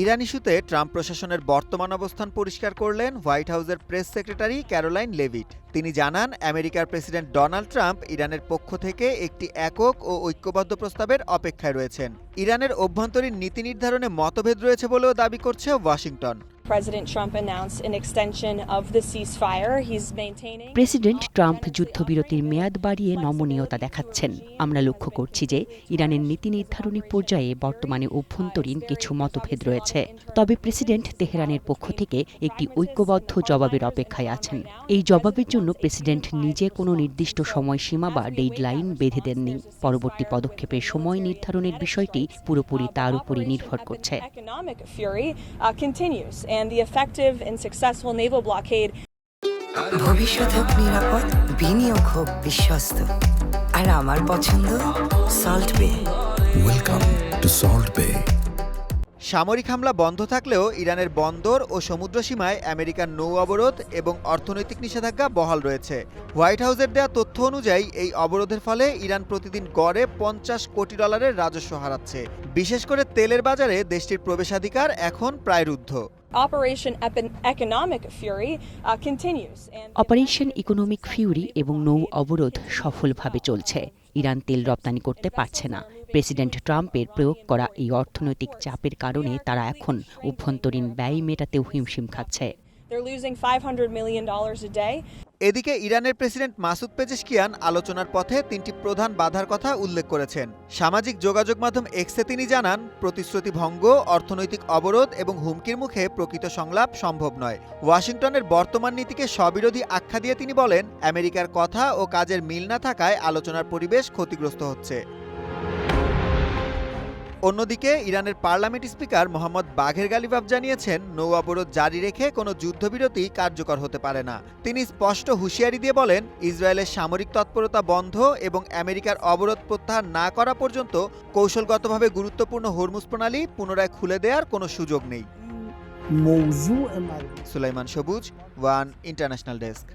Iran ইস্যুতে Trump প্রশাসনের বর্তমান অবস্থান পরিষ্কার করলেন হোয়াইট হাউসের প্রেস সেক্রেটারি ক্যারোলাইন লেভিট। তিনি জানান, আমেরিকার প্রেসিডেন্ট ডোনাল্ড ট্রাম্প ইরানের পক্ষ থেকে একটি একক ও ঐক্যবদ্ধ প্রস্তাবের অপেক্ষায় রয়েছেন। ইরানের অভ্যন্তরীণ নীতি নির্ধারণে মতভেদ রয়েছে বলেও দাবি করছে ওয়াশিংটন। প্রেসিডেন্ট ট্রাম্প যুদ্ধবিরতির মেয়াদ বাড়িয়ে নমনীয়তা দেখাচ্ছেন। আমরা লক্ষ্য করছি যে ইরানের নীতি নির্ধারণী পর্যায়ে বর্তমানে অভ্যন্তরীণ কিছু মতভেদ রয়েছে, তবে প্রেসিডেন্ট তেহরানের পক্ষ থেকে একটি ঐক্যবদ্ধ জবাবের অপেক্ষায় আছেন। এই জবাবের জন্য প্রেসিডেন্ট নিজে কোনো নির্দিষ্ট সময়সীমা বা ডেডলাইন বেঁধে দেননি। পরবর্তী পদক্ষেপের সময় নির্ধারণের বিষয়টি পুরোপুরি তার উপরই নির্ভর করছে। ভবিষ্যৎ হোক নিরাপদ, বিনিয়োগ হোক বিশ্বস্ত, আর আমার পছন্দ সল্ট বে। ওয়েলকাম টু সল্ট বে। সামরিক হামলা বন্ধ থাকলেও ইরানের বন্দর ও সমুদ্র সীমায় আমেরিকার নৌ অবরোধ এবং অর্থনৈতিক নিষেধাজ্ঞা বহাল রয়েছে। হোয়াইট হাউসের দেওয়া তথ্য অনুযায়ী এই অবরোধের ফলে ইরান প্রতিদিন গড়ে $50 কোটি রাজস্ব হারাচ্ছে। বিশেষ করে তেলের বাজারে দেশটির প্রবেশাধিকার এখন প্রায় রুদ্ধ। অপারেশন ইকোনমিক ফিউরি এবং নৌ অবরোধ সফলভাবে চলছে। ইরান তেল রপ্তানি করতে পারছে না। প্রেসিডেন্ট ট্রাম্পের প্রয়োগ করা এই অর্থনৈতিক চাপের কারণে তারা এখন অভ্যন্তরীণ ব্যয় মেটাতেও হিমশিম খাচ্ছে। এদিকে ইরানের প্রেসিডেন্ট মাসুদ পেজেশকিয়ান আলোচনার পথে 3টি প্রধান বাধার কথা উল্লেখ করেছেন। সামাজিক যোগাযোগ মাধ্যম এক্সে তিনি জানান, প্রতিশ্রুতি ভঙ্গ, অর্থনৈতিক অবরোধ এবং হুমকির মুখে প্রকৃত সংলাপ সম্ভব নয়। ওয়াশিংটনের বর্তমান নীতিকে স্ববিরোধী আখ্যা দিয়ে তিনি বলেন, আমেরিকার কথা ও কাজের মিল না থাকায় আলোচনার পরিবেশ ক্ষতিগ্রস্ত হচ্ছে। অন্যদিকে ইরানের পার্লামেন্ট স্পিকার মোহাম্মদ বাঘের গালিবাফ জানিয়েছেন, নৌ অবরোধ জারি রেখে কোনো যুদ্ধবিরতি কার্যকর হতে পারে না। তিনি স্পষ্ট হুঁশিয়ারি দিয়ে বলেন, ইসরায়েলের সামরিক তৎপরতা বন্ধ এবং আমেরিকার অবরোধ প্রত্যাহার না করা পর্যন্ত কৌশলগতভাবে গুরুত্বপূর্ণ হরমুজ প্রণালী পুনরায় খুলে দেওয়ার কোনো সুযোগ নেই। সুলাইমান সবুজ, ওয়ান ইন্টারন্যাশনাল ডেস্ক।